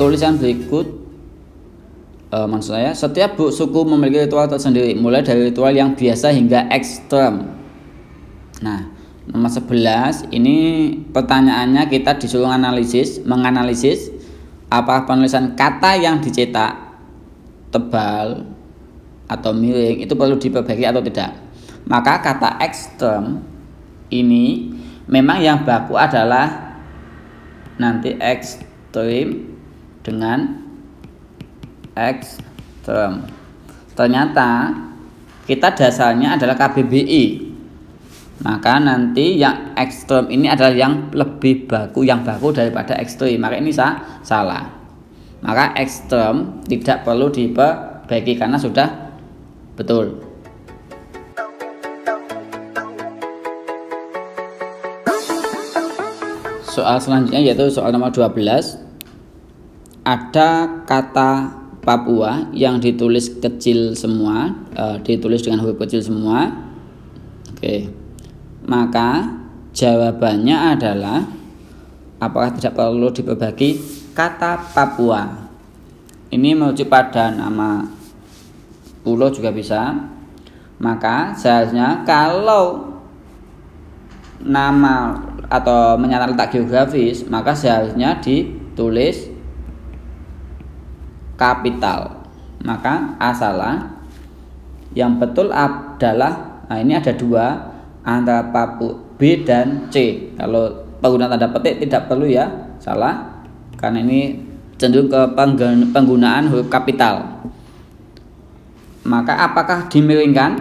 tulisan berikut, maksud saya, setiap suku memiliki ritual tersendiri, mulai dari ritual yang biasa hingga ekstrem. Nah, nomor 11 ini pertanyaannya kita disuruh menganalisis apakah penulisan kata yang dicetak tebal atau miring itu perlu diperbaiki atau tidak. Maka kata ekstrem ini memang yang baku adalah nanti ekstrim dengan ekstrem. Ternyata kita dasarnya adalah KBBI. Maka nanti yang ekstrem ini adalah yang lebih baku, daripada ekstrim. Maka ini salah. Maka ekstrem tidak perlu diperbaiki karena sudah betul. Soal selanjutnya yaitu soal nomor 12. Ada kata Papua yang ditulis kecil semua, ditulis dengan huruf kecil semua. Oke. Maka jawabannya adalah apakah tidak perlu diperbaiki kata Papua. Ini merujuk pada nama pulau juga bisa. Maka seharusnya kalau nama atau menyatakan letak geografis, maka seharusnya ditulis kapital. Maka salah. Yang betul adalah, nah ini ada dua antara Papua B dan C. Kalau penggunaan tanda petik tidak perlu ya, salah, karena ini cenderung ke penggunaan huruf kapital. Maka apakah dimiringkan?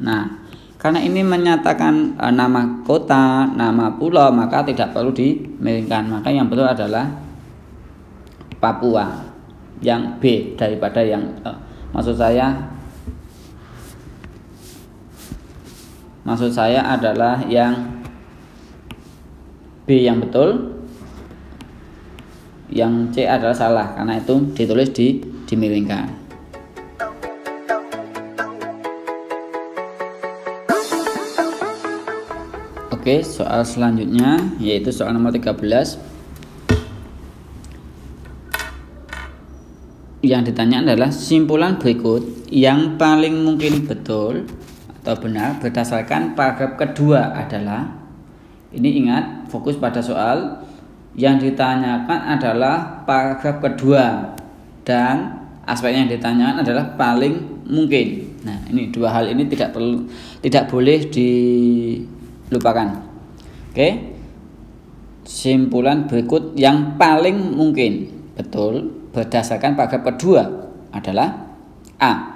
Nah, karena ini menyatakan nama kota, nama pulau, maka tidak perlu dimiringkan. Maka yang betul adalah Papua, yang B daripada yang maksud saya adalah yang B yang betul, yang C adalah salah karena itu ditulis dimiringkan. Oke, soal selanjutnya yaitu soal nomor 13. Yang ditanya adalah simpulan berikut yang paling mungkin betul atau benar berdasarkan paragraf kedua adalah, ini ingat fokus pada soal yang ditanyakan adalah paragraf kedua dan aspek yang ditanyakan adalah paling mungkin. Nah, ini dua hal ini tidak boleh dilupakan. Oke, simpulan berikut yang paling mungkin betul berdasarkan paragraf kedua adalah A.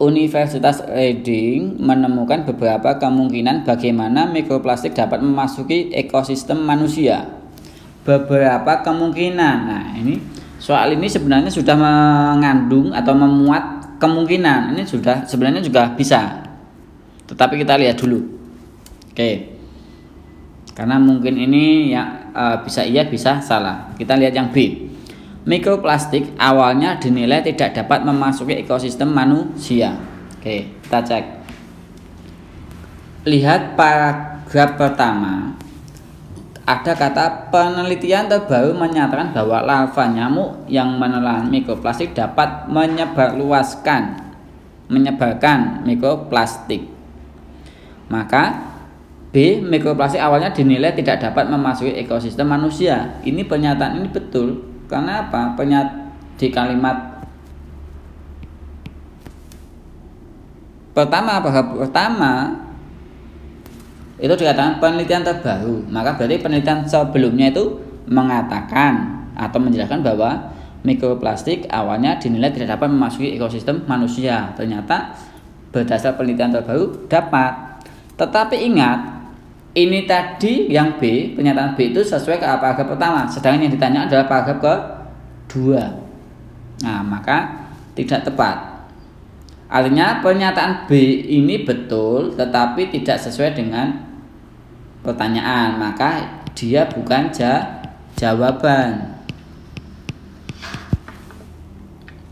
Universitas Reading menemukan beberapa kemungkinan bagaimana mikroplastik dapat memasuki ekosistem manusia. Beberapa kemungkinan. Nah, ini soal ini sebenarnya sudah mengandung atau memuat kemungkinan. Ini sudah sebenarnya juga bisa. Tetapi kita lihat dulu. Oke. Karena mungkin ini ya bisa iya bisa salah. Kita lihat yang B. Mikroplastik awalnya dinilai tidak dapat memasuki ekosistem manusia. Oke, kita cek. Lihat paragraf pertama. Ada kata penelitian terbaru menyatakan bahwa larva nyamuk yang menelan mikroplastik dapat menyebarkan mikroplastik. Maka B. Mikroplastik awalnya dinilai tidak dapat memasuki ekosistem manusia. Ini pernyataan ini betul. Karena apa? Di kalimat pertama itu dikatakan penelitian terbaru. Maka berarti penelitian sebelumnya itu mengatakan atau menjelaskan bahwa mikroplastik awalnya dinilai tidak dapat memasuki ekosistem manusia. Ternyata berdasar penelitian terbaru dapat. Tetapi ingat, ini tadi yang B, pernyataan B itu sesuai ke paragraf pertama, sedangkan yang ditanya adalah paragraf kedua. Nah, maka tidak tepat. Artinya pernyataan B ini betul tetapi tidak sesuai dengan pertanyaan, maka dia bukan jawaban.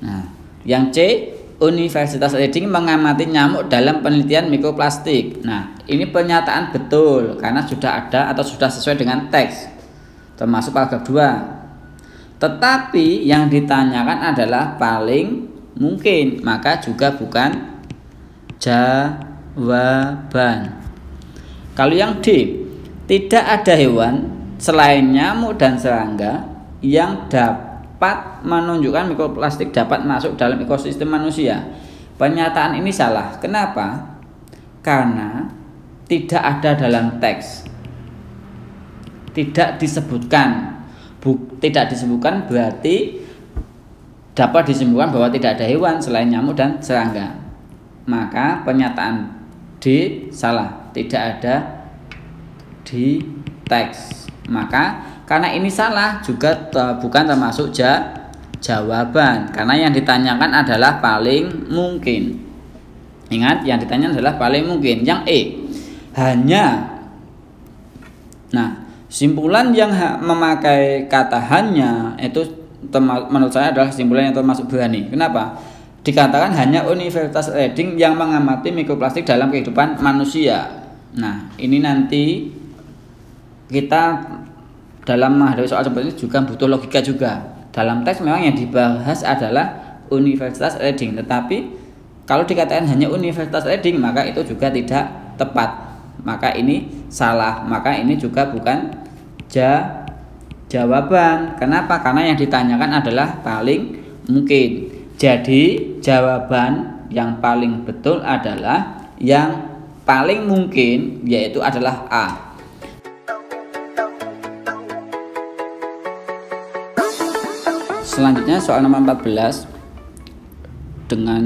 Nah, yang C, Universitas Reading mengamati nyamuk dalam penelitian mikroplastik. Nah, ini pernyataan betul karena sudah ada atau sudah sesuai dengan teks. termasuk paragraf 2. Tetapi yang ditanyakan adalah paling mungkin, maka juga bukan jawaban. Kalau yang D, tidak ada hewan selain nyamuk dan serangga yang dapat menunjukkan mikroplastik dapat masuk dalam ekosistem manusia. Pernyataan ini salah. Kenapa? Karena tidak ada dalam teks. Tidak disebutkan. Tidak disebutkan berarti dapat disimpulkan bahwa tidak ada hewan selain nyamuk dan serangga. Maka pernyataan D salah, tidak ada di teks. Maka karena ini salah juga bukan termasuk jawaban, karena yang ditanyakan adalah paling mungkin. Ingat, yang ditanya adalah paling mungkin. Yang E, hanya. Nah, simpulan yang memakai kata hanya itu menurut saya adalah simpulan yang termasuk berani. Kenapa? Dikatakan hanya Universitas Reading yang mengamati mikroplastik dalam kehidupan manusia. Nah, ini nanti kita dalam menghadapi soal seperti ini juga butuh logika juga. Dalam teks memang yang dibahas adalah Universitas Reading, tetapi kalau dikatakan hanya Universitas Reading maka itu juga tidak tepat. Maka ini salah, maka ini juga bukan jawaban. Kenapa? Karena yang ditanyakan adalah paling mungkin. Jadi jawaban yang paling betul adalah yang paling mungkin, yaitu adalah A. Selanjutnya soal nomor 14 dengan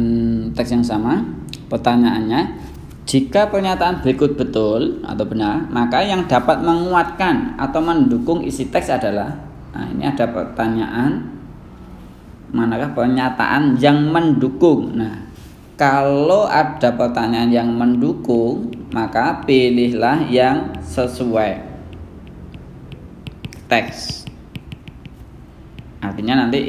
teks yang sama. Pertanyaannya, jika pernyataan berikut betul atau benar, maka yang dapat menguatkan atau mendukung isi teks adalah, nah ini ada pertanyaan, manakah pernyataan yang mendukung. Nah, kalau ada pertanyaan yang mendukung, maka pilihlah yang sesuai teks. Artinya nanti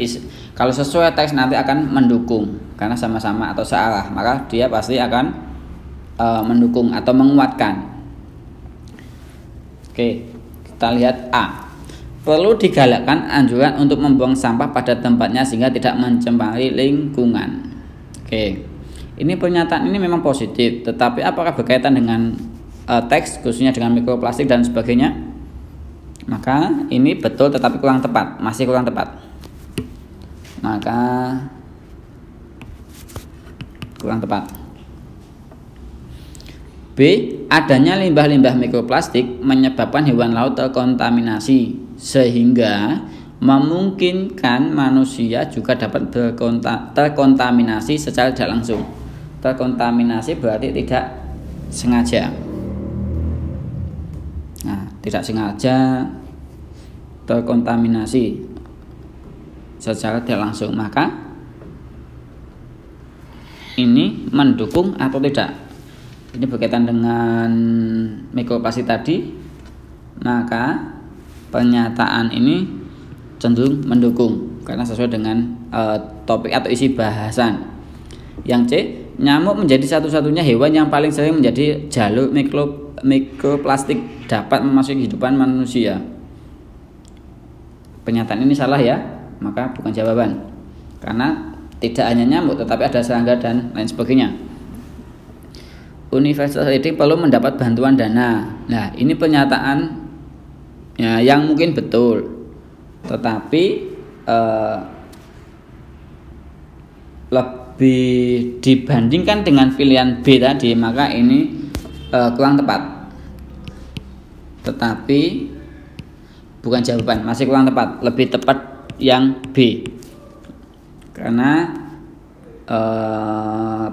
kalau sesuai teks nanti akan mendukung, karena sama-sama atau searah, maka dia pasti akan mendukung atau menguatkan. Oke, kita lihat A. Perlu digalakkan anjuran untuk membuang sampah pada tempatnya sehingga tidak mencemari lingkungan. Oke, ini pernyataan ini memang positif, tetapi apakah berkaitan dengan teks, khususnya dengan mikroplastik dan sebagainya? Maka ini betul tetapi kurang tepat, masih kurang tepat. Maka kurang tepat. B. Adanya limbah-limbah mikroplastik menyebabkan hewan laut terkontaminasi sehingga memungkinkan manusia juga dapat terkontaminasi secara tidak langsung. Terkontaminasi berarti tidak sengaja. Nah, tidak sengaja terkontaminasi secara tidak langsung, maka ini mendukung atau tidak? Ini berkaitan dengan mikroplastik tadi, maka pernyataan ini cenderung mendukung karena sesuai dengan topik atau isi bahasan. Yang C, nyamuk menjadi satu-satunya hewan yang paling sering menjadi jalur mikroplastik dapat memasuki kehidupan manusia. Pernyataan ini salah ya, maka bukan jawaban. Karena tidak hanya nyamuk tetapi ada serangga dan lain sebagainya. Universitas Reading perlu mendapat bantuan dana. Nah, ini pernyataan ya, yang mungkin betul, tetapi lebih dibandingkan dengan pilihan B tadi, maka ini kurang tepat. Tetapi bukan jawaban, masih kurang tepat. Lebih tepat yang B, karena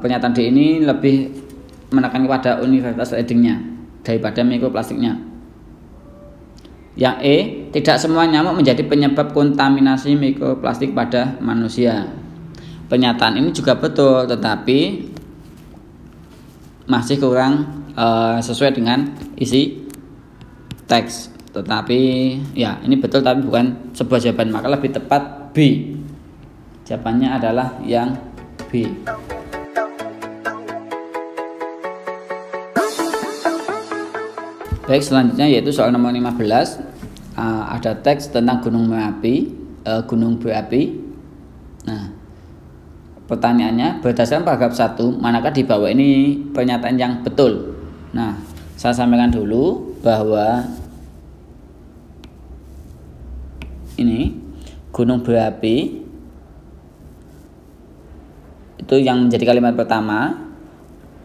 pernyataan D ini lebih menekan kepada Universitas Readingnya daripada mikroplastiknya. Yang E, tidak semua nyamuk menjadi penyebab kontaminasi mikroplastik pada manusia. Pernyataan ini juga betul, tetapi masih kurang sesuai dengan isi teks. Tetapi ya, ini betul tapi bukan sebuah jawaban, maka lebih tepat B. Jawabannya adalah yang B. Baik, selanjutnya yaitu soal nomor 15. ada teks tentang gunung berapi. Nah, pertanyaannya berdasarkan paragraf 1, manakah di bawah ini pernyataan yang betul? Nah, saya sampaikan dulu bahwa ini gunung berapi itu yang menjadi kalimat pertama.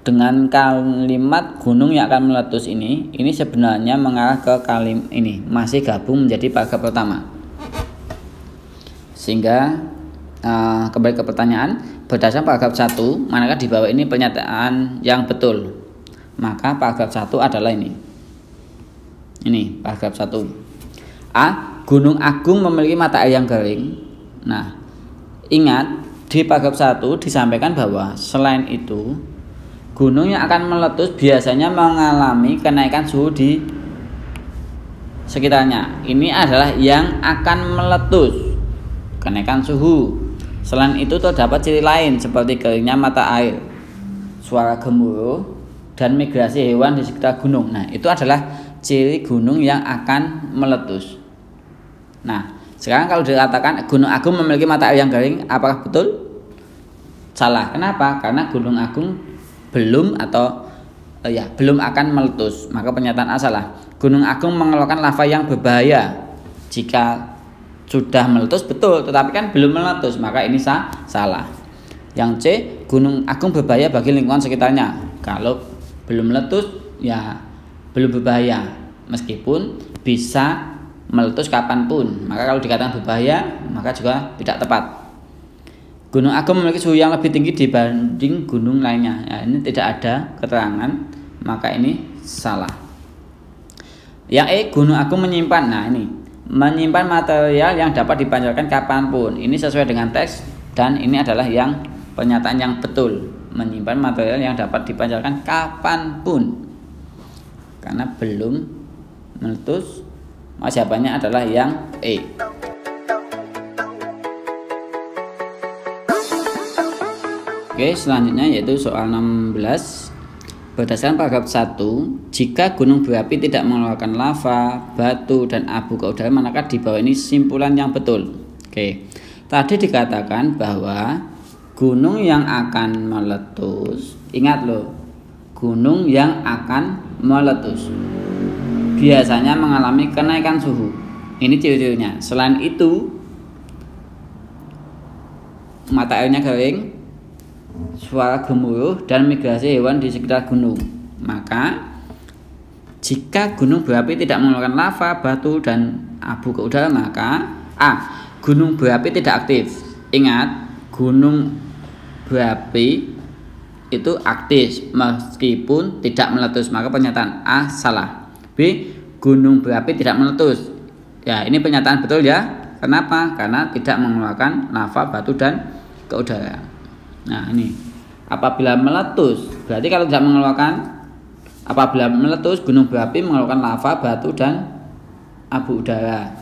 Dengan kalimat gunung yang akan meletus ini sebenarnya mengarah ke kalimat ini, masih gabung menjadi paragraf pertama. Sehingga kembali ke pertanyaan, berdasarkan paragraf 1, manakah di bawah ini pernyataan yang betul? Maka paragraf 1 adalah ini. Ini paragraf 1. A. Gunung Agung memiliki mata air yang kering. Nah, ingat di paragraf 1 disampaikan bahwa selain itu gunung yang akan meletus biasanya mengalami kenaikan suhu di sekitarnya. Ini adalah yang akan meletus, kenaikan suhu. Selain itu terdapat ciri lain seperti keringnya mata air, suara gemuruh, dan migrasi hewan di sekitar gunung. Nah, itu adalah ciri gunung yang akan meletus. Nah, sekarang kalau dikatakan Gunung Agung memiliki mata air yang kering, apakah betul? Salah. Kenapa? Karena Gunung Agung belum akan meletus. Maka pernyataan A salah. Gunung Agung mengeluarkan lava yang berbahaya. Jika sudah meletus betul, tetapi kan belum meletus, maka ini salah. Yang C, Gunung Agung berbahaya bagi lingkungan sekitarnya. Kalau belum meletus ya belum berbahaya, meskipun bisa meletus kapanpun. Maka kalau dikatakan berbahaya, maka juga tidak tepat. Gunung Agung memiliki suhu yang lebih tinggi dibanding gunung lainnya. Ya, ini tidak ada keterangan, maka ini salah. Yang E, Gunung Agung menyimpan material yang dapat dipancarkan kapanpun. Ini sesuai dengan teks dan ini adalah yang pernyataan yang betul. Menyimpan material yang dapat dipancarkan kapanpun. Karena belum meletus, maka jawabannya adalah yang E. Oke, selanjutnya yaitu soal 16. Berdasarkan paragraf 1, jika gunung berapi tidak mengeluarkan lava, batu, dan abu ke udara, manakah di bawah ini simpulan yang betul? Oke, tadi dikatakan bahwa gunung yang akan meletus, ingat loh, gunung yang akan meletus biasanya mengalami kenaikan suhu. Ini ciri-cirinya. Selain itu, mata airnya kering, suara gemuruh, dan migrasi hewan di sekitar gunung. Maka jika gunung berapi tidak mengeluarkan lava, batu, dan abu ke udara, maka A. Gunung berapi tidak aktif. Ingat, gunung berapi itu aktif meskipun tidak meletus, maka pernyataan A salah. B. Gunung berapi tidak meletus. Ya, ini pernyataan betul ya. Kenapa? Karena tidak mengeluarkan lava, batu, dan ke udara. Nah, ini apabila meletus, berarti kalau tidak mengeluarkan, apabila meletus gunung berapi mengeluarkan lava, batu, dan abu udara.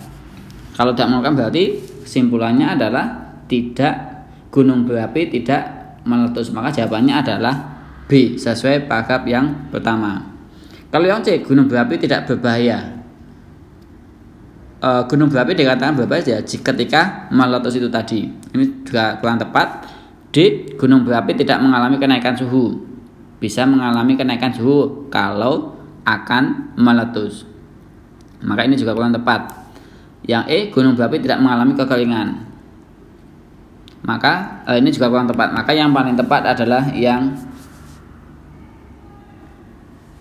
Kalau tidak mengeluarkan berarti kesimpulannya adalah tidak, gunung berapi tidak meletus. Maka jawabannya adalah B, sesuai paragraf yang pertama. Kalau yang C, gunung berapi tidak berbahaya. Gunung berapi dikatakan berbahaya ketika meletus itu tadi. Ini juga kurang tepat. D. Gunung berapi tidak mengalami kenaikan suhu. Bisa mengalami kenaikan suhu kalau akan meletus. Maka ini juga kurang tepat. Yang E. Gunung berapi tidak mengalami kekeringan. Maka ini juga kurang tepat. Maka yang paling tepat adalah yang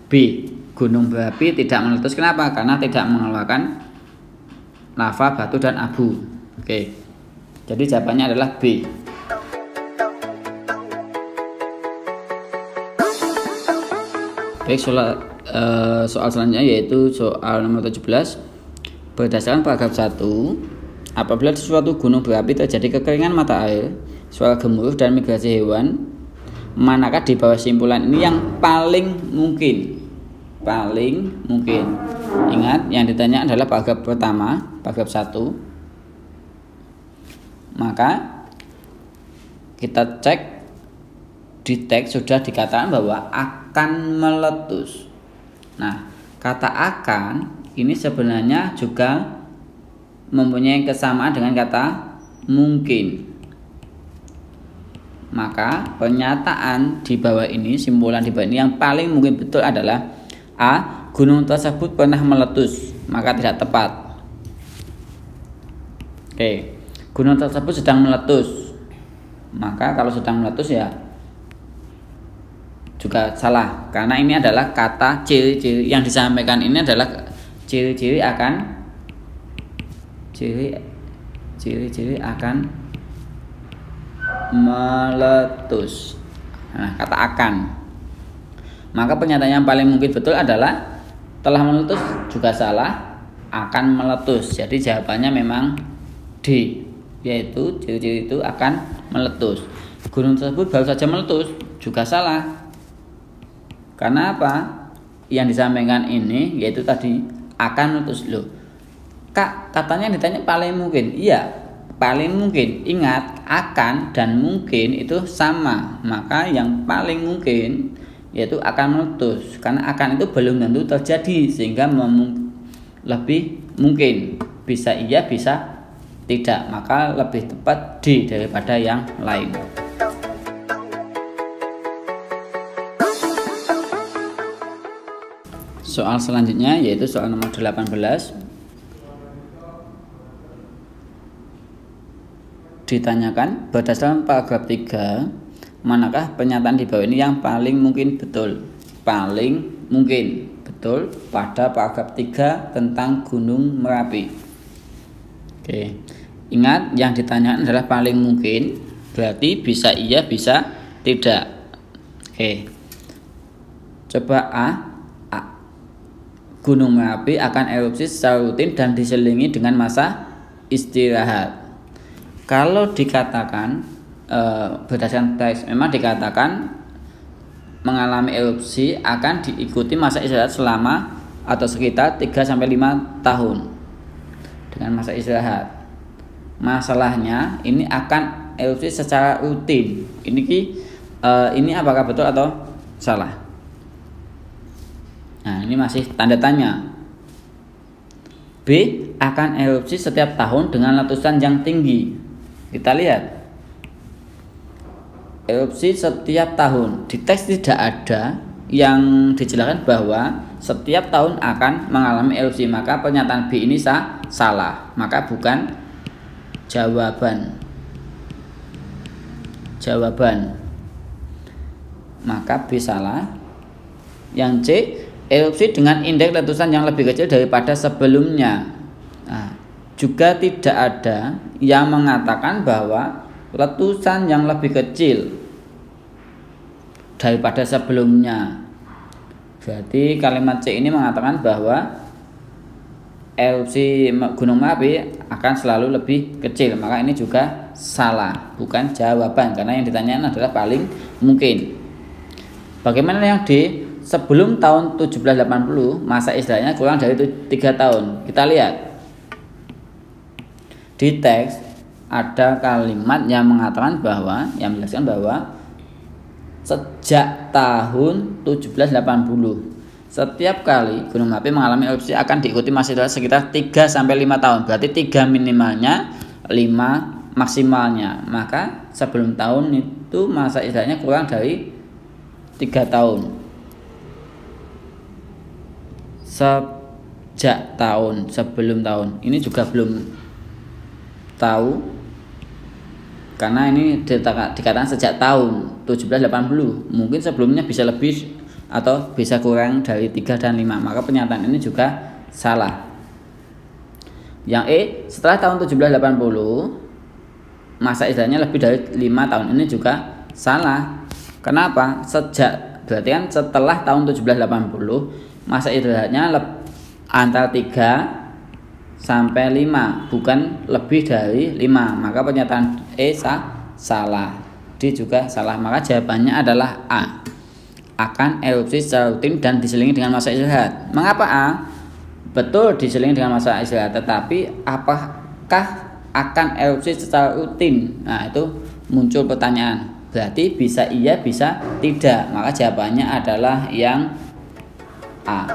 B. Gunung berapi tidak meletus. Kenapa? Karena tidak mengeluarkan lava, batu, dan abu. Oke. Jadi jawabannya adalah B. Baik, soal selanjutnya yaitu soal nomor 17. Berdasarkan paragraf 1, apabila di suatu gunung berapi terjadi kekeringan mata air, suara gemuruh, dan migrasi hewan, manakah di bawah simpulan ini yang paling mungkin? Paling mungkin. Ingat, yang ditanya adalah paragraf pertama, paragraf 1. Maka kita cek di teks sudah dikatakan bahwa akan meletus. Nah, kata akan ini sebenarnya juga mempunyai kesamaan dengan kata mungkin. Maka pernyataan di bawah ini, simpulan di bawah ini yang paling mungkin betul adalah A. Gunung tersebut pernah meletus, maka tidak tepat. Oke, gunung tersebut sedang meletus, maka kalau sedang meletus ya juga salah, karena ini adalah kata ciri-ciri yang disampaikan, ini adalah ciri-ciri akan meletus. Nah, kata akan. Maka pernyataan yang paling mungkin betul adalah telah meletus juga salah, akan meletus. Jadi jawabannya memang D, yaitu ciri-ciri itu akan meletus. Gunung tersebut baru saja meletus juga salah. Karena apa? Yang disampaikan ini yaitu tadi akan meletus. Loh, Kak, katanya ditanya paling mungkin. Iya, paling mungkin. Ingat, akan dan mungkin itu sama. Maka yang paling mungkin yaitu akan meletus. Karena akan itu belum tentu terjadi, sehingga lebih mungkin. Bisa iya, bisa tidak. Maka lebih tepat D daripada yang lain. Soal selanjutnya yaitu soal nomor 18. Ditanyakan berdasarkan paragraf 3, manakah pernyataan di bawah ini yang paling mungkin betul? Paling mungkin betul pada paragraf 3 tentang Gunung Merapi. Oke. Ingat, yang ditanyakan adalah paling mungkin, berarti bisa iya, bisa tidak. Oke. Coba A. Gunung Merapi akan erupsi secara rutin dan diselingi dengan masa istirahat. Kalau dikatakan berdasarkan teks, memang dikatakan mengalami erupsi akan diikuti masa istirahat selama atau sekitar 3-5 tahun dengan masa istirahat. Masalahnya ini akan erupsi secara rutin. Ini apakah betul atau salah? Nah, ini masih tanda tanya. B. Akan erupsi setiap tahun dengan letusan yang tinggi. Kita lihat, erupsi setiap tahun. Di teks tidak ada yang dijelaskan bahwa setiap tahun akan mengalami erupsi. Maka pernyataan B ini salah. Maka bukan jawaban. Maka B salah. Yang C, erupsi dengan indeks letusan yang lebih kecil daripada sebelumnya. Nah, juga tidak ada yang mengatakan bahwa letusan yang lebih kecil daripada sebelumnya. Berarti kalimat C ini mengatakan bahwa erupsi Gunung Merapi akan selalu lebih kecil. Maka ini juga salah, bukan jawaban, karena yang ditanyakan adalah paling mungkin. Bagaimana yang D? Sebelum tahun 1780 masa istilahnya kurang dari 3 tahun. Kita lihat di teks ada kalimat yang mengatakan bahwa, yang menjelaskan bahwa sejak tahun 1780 setiap kali Gunung Merapi mengalami erupsi akan diikuti masa istirahat sekitar 3-5 tahun. Berarti 3 minimalnya, 5 maksimalnya. Maka sebelum tahun itu masa istirahatnya kurang dari 3 tahun. Sejak tahun, sebelum tahun, ini juga belum tahu, karena ini dikatakan sejak tahun 1780. Mungkin sebelumnya bisa lebih atau bisa kurang dari 3 dan 5. Maka pernyataan ini juga salah. Yang E, setelah tahun 1780 masa istirahatnya lebih dari 5 tahun. Ini juga salah. Kenapa? Berarti kan setelah tahun 1780 masa istirahatnya antara 3 sampai 5, bukan lebih dari 5. Maka pernyataan E salah. D juga salah. Maka jawabannya adalah A. Akan erupsi secara rutin dan diselingi dengan masa istirahat. Mengapa A? Betul, diselingi dengan masa istirahat, tetapi apakah akan erupsi secara rutin? Nah, itu muncul pertanyaan. Berarti bisa iya, bisa tidak. Maka jawabannya adalah yang A.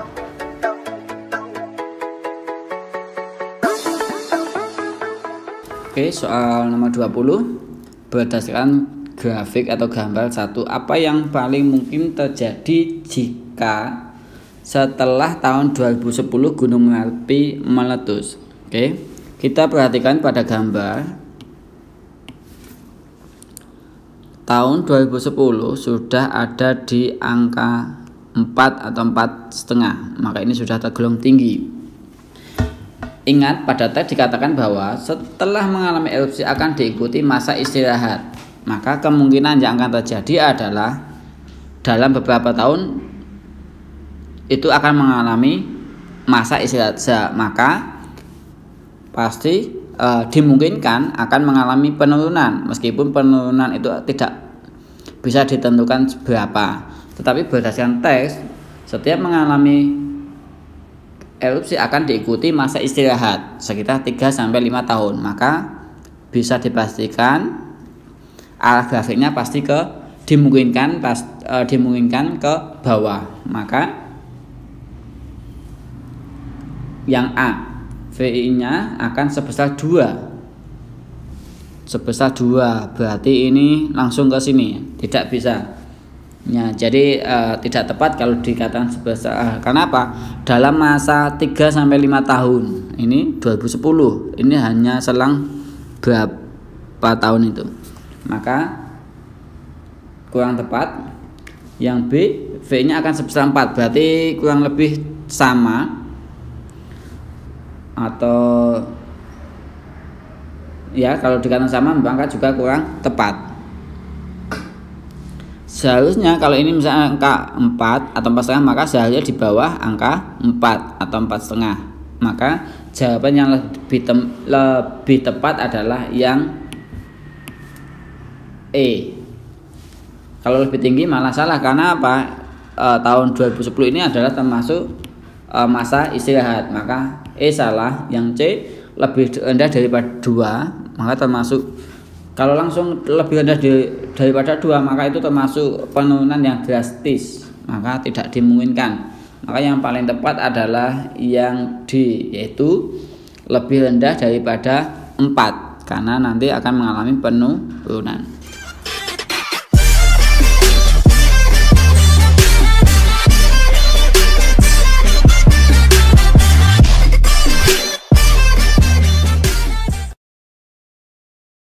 Oke, soal nomor 20. Berdasarkan grafik atau gambar 1, apa yang paling mungkin terjadi jika setelah tahun 2010 Gunung Merapi meletus? Oke, kita perhatikan pada gambar. Tahun 2010 sudah ada di angka 4 atau 4,5, maka ini sudah tergolong tinggi. Ingat, pada teks dikatakan bahwa setelah mengalami erupsi akan diikuti masa istirahat. Maka kemungkinan yang akan terjadi adalah dalam beberapa tahun itu akan mengalami masa istirahat. Maka pasti dimungkinkan akan mengalami penurunan, meskipun penurunan itu tidak bisa ditentukan berapa. Tetapi berdasarkan teks, setiap mengalami erupsi akan diikuti masa istirahat sekitar 3-5 tahun. Maka bisa dipastikan arah grafiknya pasti dimungkinkan ke bawah. Maka yang A, VI-nya akan sebesar 2. Berarti ini langsung ke sini, tidak bisa. Ya, jadi tidak tepat kalau dikatakan sebesar. Kenapa? Dalam masa 3-5 tahun, ini 2010, ini hanya selang berapa tahun itu. Maka kurang tepat. Yang B, V-nya akan sebesar 4, berarti kurang lebih sama atau ya, kalau dikatakan sama maka juga kurang tepat. Seharusnya kalau ini misalnya angka 4 atau 4,5, maka seharusnya di bawah angka 4 atau 4,5. Maka jawaban yang lebih tepat adalah yang E. Kalau lebih tinggi malah salah, karena apa? Tahun 2010 ini adalah termasuk masa istirahat, maka E salah. Yang C lebih rendah daripada 2, maka termasuk. Kalau langsung lebih rendah daripada 2, maka itu termasuk penurunan yang drastis, maka tidak dimungkinkan. Maka yang paling tepat adalah yang D, yaitu lebih rendah daripada 4, karena nanti akan mengalami penurunan.